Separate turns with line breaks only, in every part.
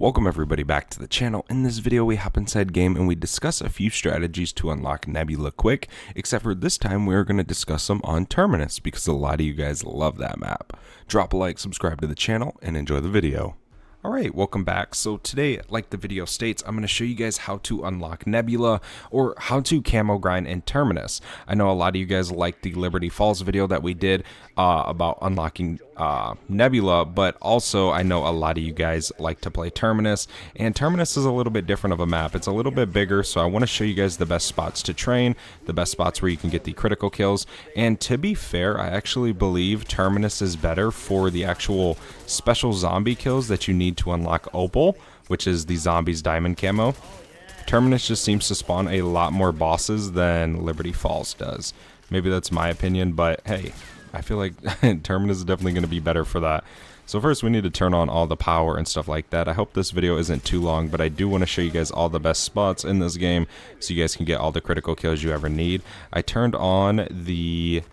Welcome everybody back to the channel. In this video we hop inside game and we discuss a few strategies to unlock Nebula quick, except for this time we are going to discuss them on Terminus because a lot of you guys love that map. Drop a like, subscribe to the channel, and enjoy the video. Alright, welcome back. So today, like the video states, I'm going to show you guys how to unlock Nebula, or how to camo grind in Terminus. I know a lot of you guys liked the Liberty Falls video that we did about unlocking Nebula, but also I know a lot of you guys like to play Terminus, and Terminus is a little bit different of a map. It's a little bit bigger, so I want to show you guys the best spots to train, the best spots where you can get the critical kills, and to be fair, I actually believe Terminus is better for the actual special zombie kills that you need to unlock Opal, which is the zombies diamond camo. Terminus just seems to spawn a lot more bosses than Liberty Falls does. Maybe that's my opinion, but hey, I feel like Terminus is definitely going to be better for that. So first we need to turn on all the power and stuff like that. I hope this video isn't too long, but I do want to show you guys all the best spots in this game so you guys can get all the critical kills you ever need. I turned on the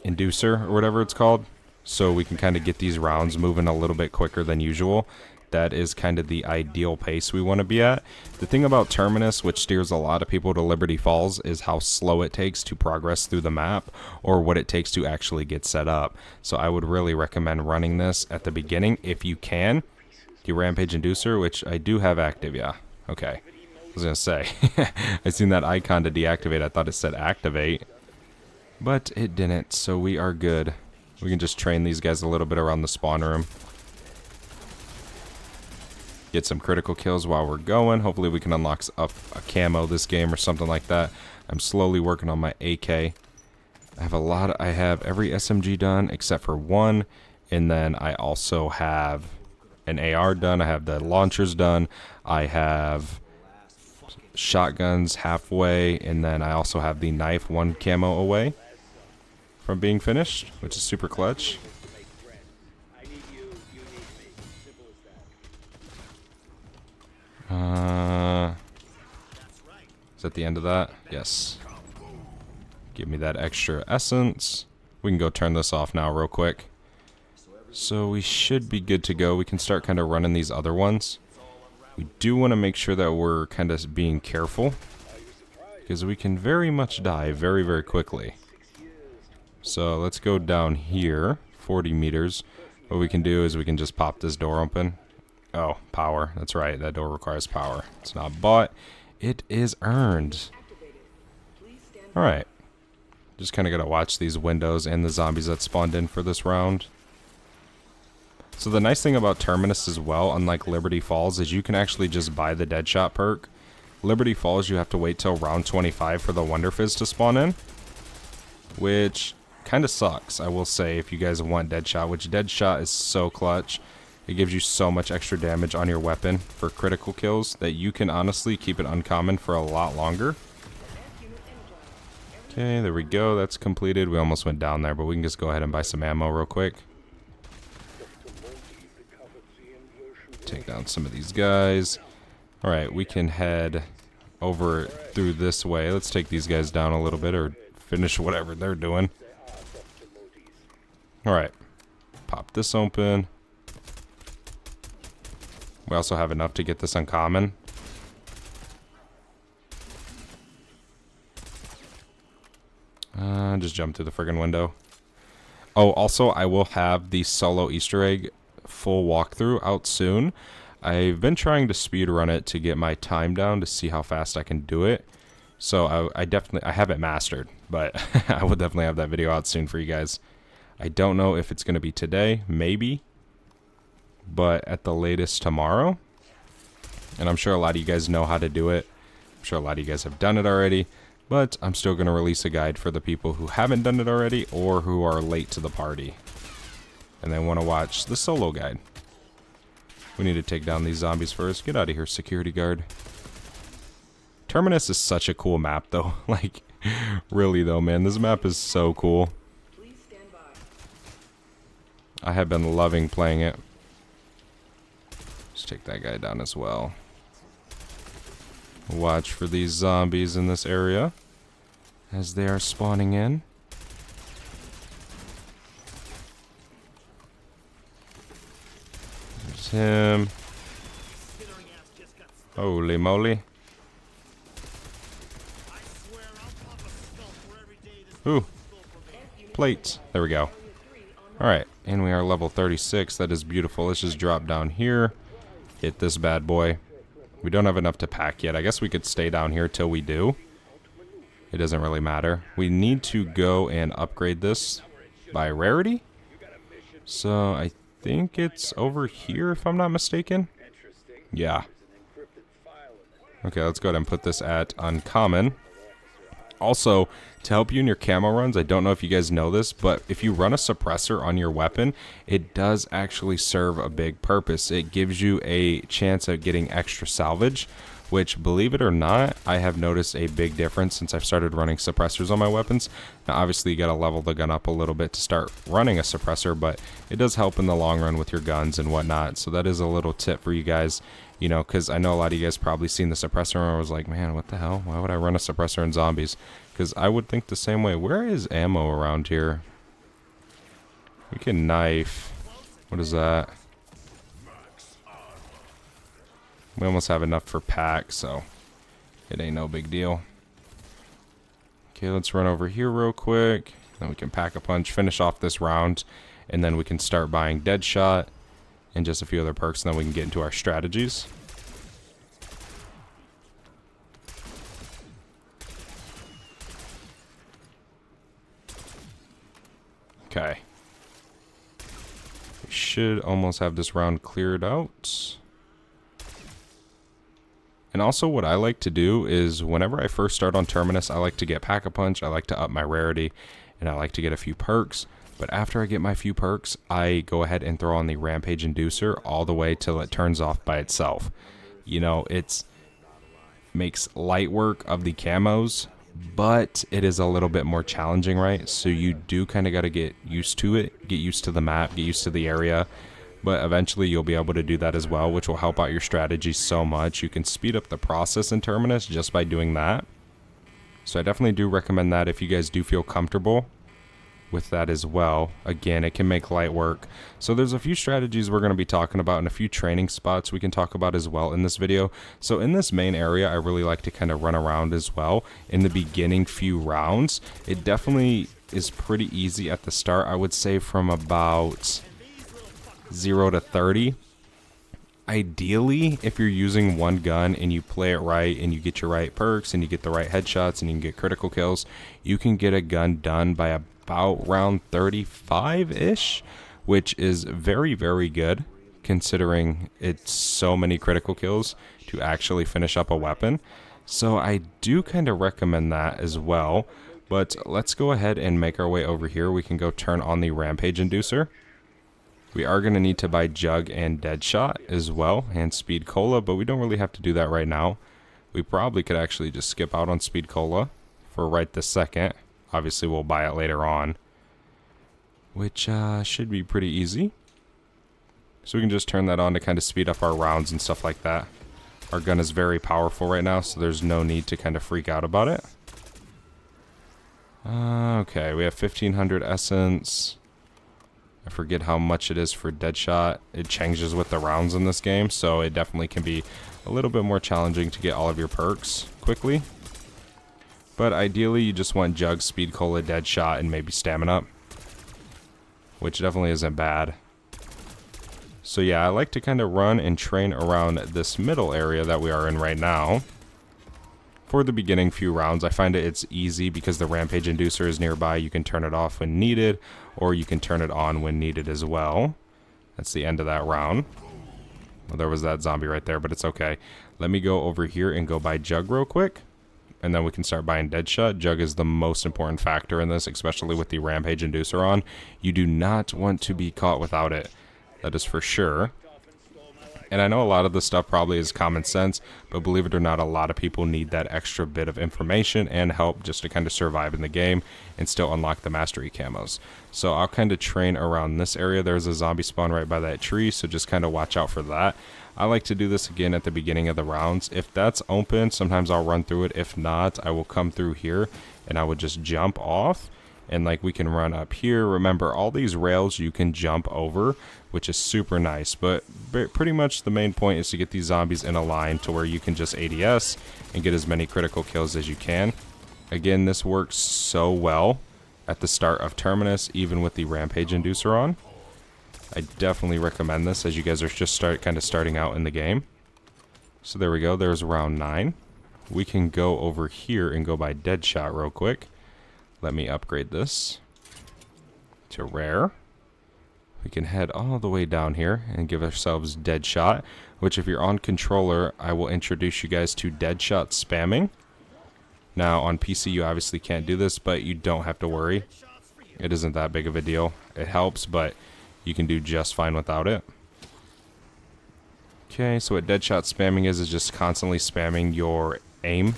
inducer or whatever it's called, so we can kind of get these rounds moving a little bit quicker than usual. That is kind of the ideal pace we want to be at. The thing about Terminus, which steers a lot of people to Liberty Falls, is how slow it takes to progress through the map, or what it takes to actually get set up. So I would really recommend running this at the beginning if you can. The Rampage Inducer, which I do have active, yeah. Okay. I was going to say, I seen that icon to deactivate. I thought it said activate, but it didn't, so we are good. We can just train these guys a little bit around the spawn room. Get some critical kills while we're going. Hopefully we can unlock a camo this game or something like that. I'm slowly working on my AK. I have every SMG done except for one. And then I also have an AR done. I have the launchers done. I have shotguns halfway. And then I also have the knife one camo away from being finished, which is super clutch. Is that the end of that? Yes. Give me that extra essence. We can go turn this off now real quick. So we should be good to go. We can start kind of running these other ones. We do want to make sure that we're kind of being careful, because we can very much die very, very quickly. So let's go down here, 40 meters. What we can do is we can just pop this door open. Oh, power. That's right. That door requires power. It's not bought. It is earned. Alright. Just kind of got to watch these windows and the zombies that spawned in for this round. So the nice thing about Terminus as well, unlike Liberty Falls, is you can actually just buy the Deadshot perk. Liberty Falls, you have to wait till round 25 for the Wonder Fizz to spawn in, which kind of sucks, I will say, if you guys want Deadshot, which Deadshot is so clutch. It gives you so much extra damage on your weapon for critical kills that you can honestly keep it uncommon for a lot longer. Okay, there we go. That's completed. We almost went down there, but we can just go ahead and buy some ammo real quick. Take down some of these guys. Alright, we can head over through this way. Let's take these guys down a little bit, or finish whatever they're doing. Alright, pop this open. We also have enough to get this uncommon. Just jump through the friggin' window. Oh, also, I will have the solo Easter egg full walkthrough out soon. I've been trying to speedrun it to get my time down to see how fast I can do it. So I have it mastered, but I will definitely have that video out soon for you guys. I don't know if it's going to be today, maybe, but at the latest tomorrow. And I'm sure a lot of you guys know how to do it. I'm sure a lot of you guys have done it already, but I'm still going to release a guide for the people who haven't done it already or who are late to the party and they want to watch the solo guide. We need to take down these zombies first. Get out of here, security guard. Terminus is such a cool map though. Like, really though, man, this map is so cool. I have been loving playing it. Let's take that guy down as well. Watch for these zombies in this area as they are spawning in. There's him. Holy moly. Ooh. Plates. There we go. Alright, and we are level 36. That is beautiful. Let's just drop down here. Hit this bad boy. We don't have enough to pack yet. I guess we could stay down here till we do. It doesn't really matter. We need to go and upgrade this by rarity. So I think it's over here if I'm not mistaken. Yeah. Okay, let's go ahead and put this at uncommon. Also, to help you in your camo runs, I don't know if you guys know this, but if you run a suppressor on your weapon, it does actually serve a big purpose. It gives you a chance of getting extra salvage, which, believe it or not, I have noticed a big difference since I've started running suppressors on my weapons. Now, obviously, you got to level the gun up a little bit to start running a suppressor, but it does help in the long run with your guns and whatnot. So that is a little tip for you guys, you know, because I know a lot of you guys probably seen the suppressor and was like, man, what the hell? Why would I run a suppressor in zombies? Because I would think the same way. Where is ammo around here? We can knife. What is that? We almost have enough for pack, so it ain't no big deal. Okay, let's run over here real quick. Then we can pack a punch, finish off this round, and then we can start buying Deadshot and just a few other perks, and then we can get into our strategies. Okay. We should almost have this round cleared out. And also what I like to do is whenever I first start on Terminus, I like to get Pack-a-Punch, I like to up my rarity, and I like to get a few perks. But after I get my few perks, I go ahead and throw on the Rampage Inducer all the way till it turns off by itself. You know, it's makes light work of the camos, but it is a little bit more challenging, right? So you do kind of got to get used to it, get used to the map, get used to the area. But eventually you'll be able to do that as well, which will help out your strategy so much. You can speed up the process in Terminus just by doing that. So I definitely do recommend that if you guys do feel comfortable with that as well. Again, it can make light work. So there's a few strategies we're going to be talking about and a few training spots we can talk about as well in this video. So in this main area, I really like to kind of run around as well. In the beginning few rounds, it definitely is pretty easy at the start. I would say from about 0 to 30. Ideally, if you're using one gun and you play it right and you get your right perks and you get the right headshots and you can get critical kills, you can get a gun done by about round 35-ish, which is very, very good considering it's so many critical kills to actually finish up a weapon. So I do kind of recommend that as well. But let's go ahead and make our way over here. We can go turn on the Rampage Inducer. We are going to need to buy Jug and Deadshot as well, and Speed Cola, but we don't really have to do that right now. We probably could actually just skip out on Speed Cola for right this second. Obviously, we'll buy it later on, which should be pretty easy. So we can just turn that on to kind of speed up our rounds and stuff like that. Our gun is very powerful right now, so there's no need to kind of freak out about it. Okay, we have 1500 essence. I forget how much it is for Deadshot. It changes with the rounds in this game, so it definitely can be a little bit more challenging to get all of your perks quickly. But ideally, you just want Jug, Speed Cola, Deadshot, and maybe Stamina, which definitely isn't bad. So yeah, I like to kind of run and train around this middle area that we are in right now. For the beginning few rounds, I find it's easy because the Rampage Inducer is nearby. You can turn it off when needed, or you can turn it on when needed as well. That's the end of that round. Well, there was that zombie right there, but it's okay. Let me go over here and go buy Jug real quick, and then we can start buying Deadshot. Jug is the most important factor in this, especially with the Rampage Inducer on. You do not want to be caught without it. That is for sure. And I know a lot of this stuff probably is common sense, but believe it or not, a lot of people need that extra bit of information and help just to kind of survive in the game and still unlock the mastery camos. So I'll kind of train around this area. There's a zombie spawn right by that tree, so just kind of watch out for that. I like to do this again at the beginning of the rounds. If that's open, sometimes I'll run through it. If not, I will come through here and I would just jump off and like we can run up here. Remember, all these rails you can jump over, which is super nice, but pretty much the main point is to get these zombies in a line to where you can just ADS and get as many critical kills as you can. Again, this works so well at the start of Terminus, even with the Rampage Inducer on. I definitely recommend this as you guys are just starting out in the game. So there we go, there's round 9. We can go over here and go by Deadshot real quick. Let me upgrade this to rare. We can head all the way down here and give ourselves Deadshot, which if you're on controller, I will introduce you guys to Deadshot spamming. Now on PC you obviously can't do this, but you don't have to worry. It isn't that big of a deal. It helps, but you can do just fine without it. Okay, so what Deadshot spamming is just constantly spamming your aim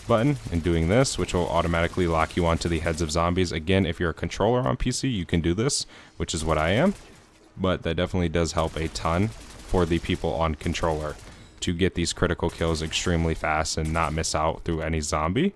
button and doing this, which will automatically lock you onto the heads of zombies. Again, if you're a controller on PC, you can do this, which is what I am, but that definitely does help a ton for the people on controller to get these critical kills extremely fast and not miss out through any zombie.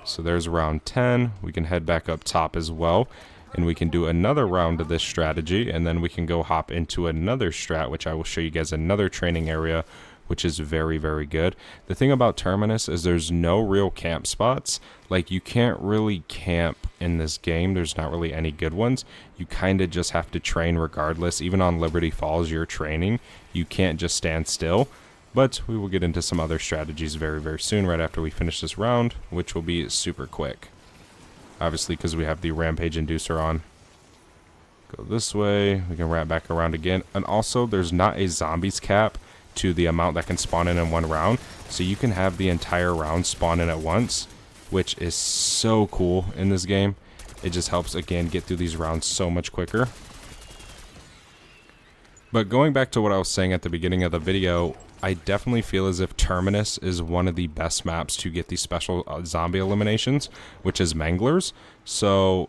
So there's round 10. We can head back up top as well, and we can do another round of this strategy, and then we can go hop into another strat, which I will show you guys another training area, which is very, very good. The thing about Terminus is there's no real camp spots. Like, you can't really camp in this game. There's not really any good ones. You kind of just have to train regardless. Even on Liberty Falls, you're training. You can't just stand still. But we will get into some other strategies very, very soon, right after we finish this round, which will be super quick. Obviously, because we have the Rampage Inducer on. Go this way. We can wrap back around again. And also, there's not a zombies cap to the amount that can spawn in one round, so you can have the entire round spawn in at once, which is so cool in this game. It just helps, again, get through these rounds so much quicker. But going back to what I was saying at the beginning of the video, I definitely feel as if Terminus is one of the best maps to get these special zombie eliminations, which is Manglers. So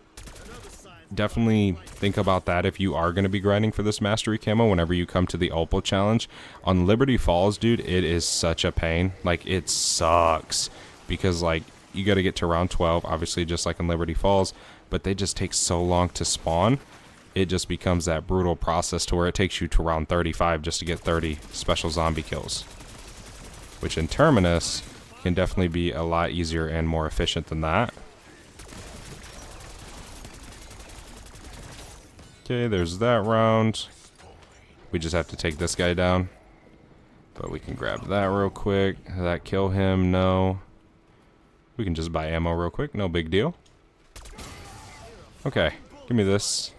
definitely think about that if you are going to be grinding for this mastery camo whenever you come to the Opal challenge. On Liberty Falls, dude, it is such a pain. Like, it sucks because, like, you got to get to round 12, obviously, just like in Liberty Falls, but they just take so long to spawn. It just becomes that brutal process to where it takes you to round 35 just to get 30 special zombie kills, which in Terminus can definitely be a lot easier and more efficient than that. Okay, there's that round. We just have to take this guy down. But we can grab that real quick. That kill him? No. We can just buy ammo real quick. No big deal. Okay, give me this.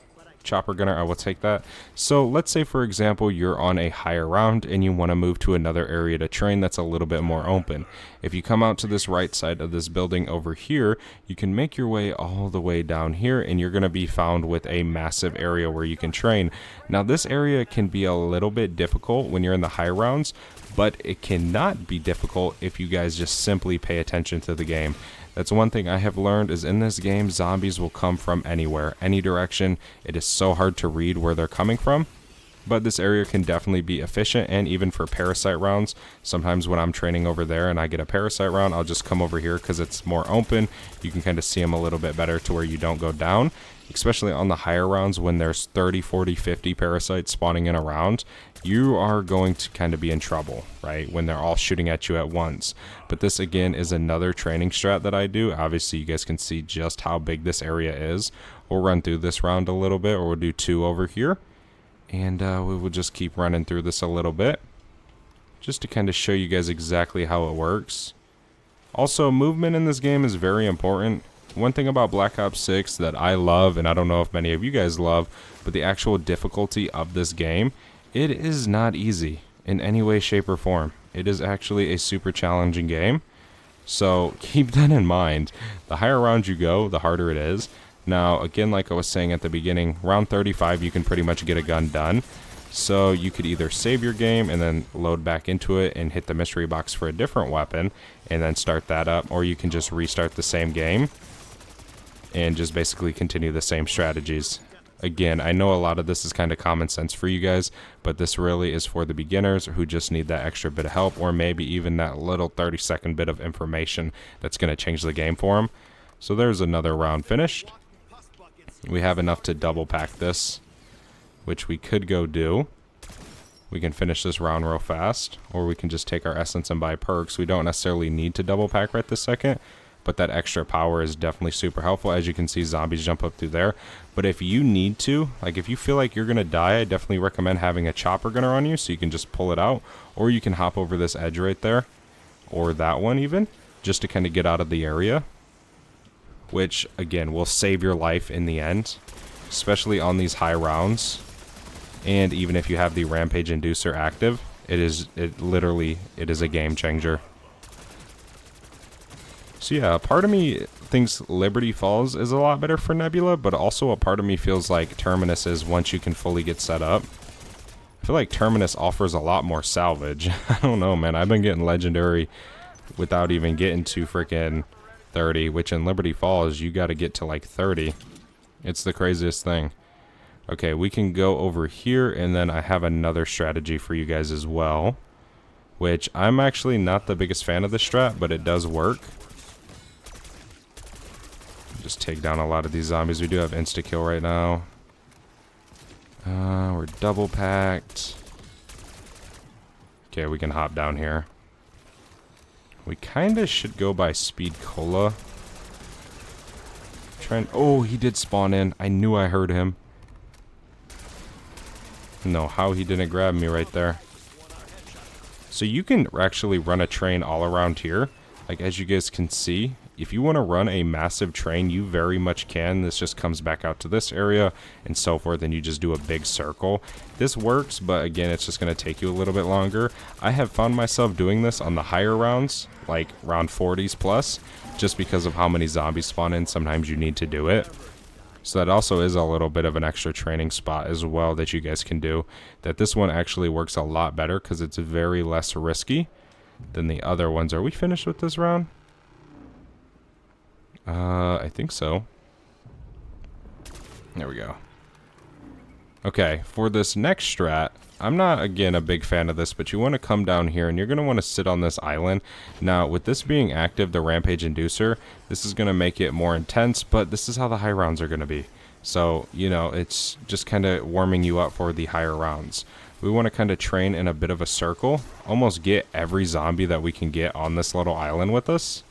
Chopper gunner, I will take that. So let's say, for example, you're on a higher round and you want to move to another area to train that's a little bit more open. If you come out to this right side of this building over here, you can make your way all the way down here and you're going to be found with a massive area where you can train. Now, this area can be a little bit difficult when you're in the high rounds, but it cannot be difficult if you guys just simply pay attention to the game. That's one thing I have learned, is in this game, zombies will come from anywhere, any direction. It is so hard to read where they're coming from. But this area can definitely be efficient, and even for parasite rounds, sometimes when I'm training over there and I get a parasite round, I'll just come over here because it's more open. You can kind of see them a little bit better to where you don't go down. Especially on the higher rounds when there's 30, 40, 50 parasites spawning in a round, you are going to kind of be in trouble, right? When they're all shooting at you at once. But this, again, is another training strat that I do. Obviously, you guys can see just how big this area is. We'll run through this round a little bit, or we'll do 2 over here. And we will just keep running through this a little bit, just to kind of show you guys exactly how it works. Also, movement in this game is very important. One thing about Black Ops 6 that I love, and I don't know if many of you guys love, but the actual difficulty of this game, it is not easy in any way, shape, or form. It is actually a super challenging game. So keep that in mind. The higher round you go, the harder it is. Now, again, like I was saying at the beginning, round 35 you can pretty much get a gun done. So you could either save your game and then load back into it and hit the mystery box for a different weapon and then start that up, or you can just restart the same game and just basically continue the same strategies. Again, I know a lot of this is kind of common sense for you guys, but this really is for the beginners who just need that extra bit of help, or maybe even that little 30-second bit of information that's going to change the game for them. So there's another round finished. We have enough to double pack this, which we could go do. We can finish this round real fast, or we can just take our essence and buy perks. We don't necessarily need to double pack right this second, but that extra power is definitely super helpful. As you can see, zombies jump up through there. But if you need to, like if you feel like you're gonna die, I definitely recommend having a chopper gunner on you so you can just pull it out, or you can hop over this edge right there, or that one even, just to kind of get out of the area, which again will save your life in the end, especially on these high rounds. And even if you have the Rampage Inducer active, it is a game changer. So yeah, a part of me thinks Liberty Falls is a lot better for Nebula, but also a part of me feels like Terminus is once you can fully get set up. I feel like Terminus offers a lot more salvage. I don't know, man. I've been getting legendary without even getting to freaking 30, which in Liberty Falls, you got to get to like 30. It's the craziest thing. Okay, we can go over here, and then I have another strategy for you guys as well, which I'm actually not the biggest fan of this strat, but it does work. Just take down a lot of these zombies. We do have insta-kill right now. We're double packed. Okay, we can hop down here. We kind of should go by Speed Cola. Oh, he did spawn in. I knew I heard him. No, how he didn't grab me right there. So you can actually run a train all around here. Like, as you guys can see, if you want to run a massive train, you very much can. This just comes back out to this area and so forth, and you just do a big circle. This works, but again, it's just going to take you a little bit longer. I have found myself doing this on the higher rounds, like round 40s plus, just because of how many zombies spawn in. Sometimes you need to do it. So that also is a little bit of an extra training spot as well that you guys can do. That this one actually works a lot better because it's very less risky than the other ones. Are we finished with this round? I think so. There we go. Okay, for this next strat, I'm not, again, a big fan of this, but you want to come down here, and you're going to want to sit on this island. Now, with this being active, the Rampage Inducer, this is going to make it more intense, but this is how the high rounds are going to be. So, you know, it's just kind of warming you up for the higher rounds. We want to kind of train in a bit of a circle, almost get every zombie that we can get on this little island with us.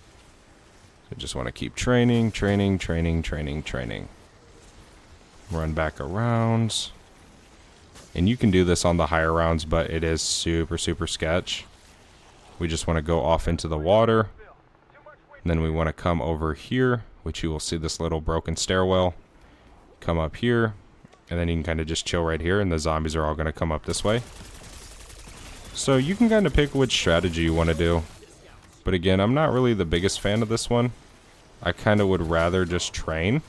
So just want to keep training, training, training, training, training. Run back around. And you can do this on the higher rounds, but it is super, super sketch. We just want to go off into the water. And then we want to come over here, which you will see this little broken stairwell. Come up here. And then you can kind of just chill right here, and the zombies are all going to come up this way. So you can kind of pick which strategy you want to do. But again, I'm not really the biggest fan of this one. I kind of would rather just train.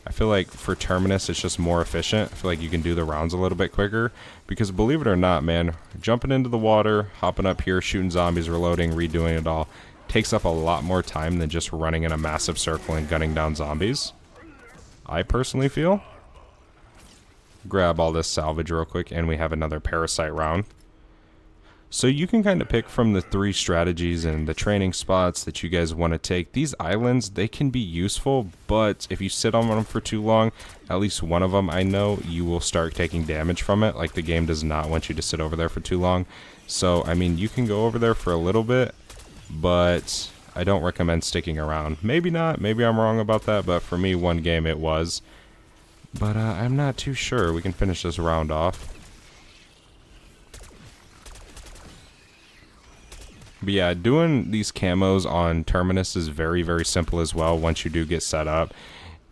I feel like for Terminus, it's just more efficient. I feel like you can do the rounds a little bit quicker. Because believe it or not, man, jumping into the water, hopping up here, shooting zombies, reloading, redoing it all, takes up a lot more time than just running in a massive circle and gunning down zombies. I personally feel. Grab all this salvage real quick, and we have another parasite round. So you can kind of pick from the 3 strategies and the training spots that you guys want to take. These islands, they can be useful, but if you sit on them for too long, at least one of them, I know you will start taking damage from it. Like, the game does not want you to sit over there for too long. So, I mean, you can go over there for a little bit, but I don't recommend sticking around. Maybe not, maybe I'm wrong about that, but for me, one game it was. But I'm not too sure. We can finish this round off. But yeah, doing these camos on Terminus is very, very simple as well once you do get set up.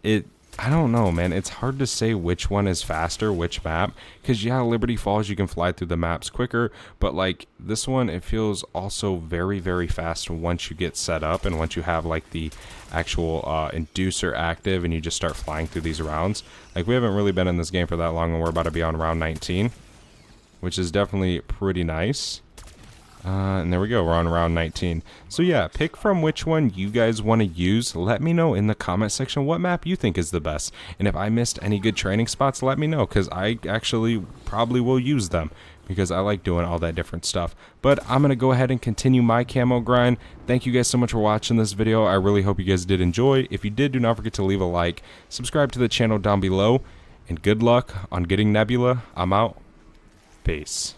I don't know, man. It's hard to say which one is faster, which map. Because, yeah, Liberty Falls, you can fly through the maps quicker. But, like, this one, it feels also very, very fast once you get set up. And once you have, like, the actual inducer active and you just start flying through these rounds. Like, we haven't really been in this game for that long, and we're about to be on round 19. Which is definitely pretty nice. And there we go, we're on round 19. So yeah, pick from which one you guys want to use. Let me know in the comment section what map you think is the best. And if I missed any good training spots, let me know, because I actually probably will use them, because I like doing all that different stuff. But I'm going to go ahead and continue my camo grind. Thank you guys so much for watching this video. I really hope you guys did enjoy. If you did, do not forget to leave a like, subscribe to the channel down below, and good luck on getting Nebula. I'm out. Peace.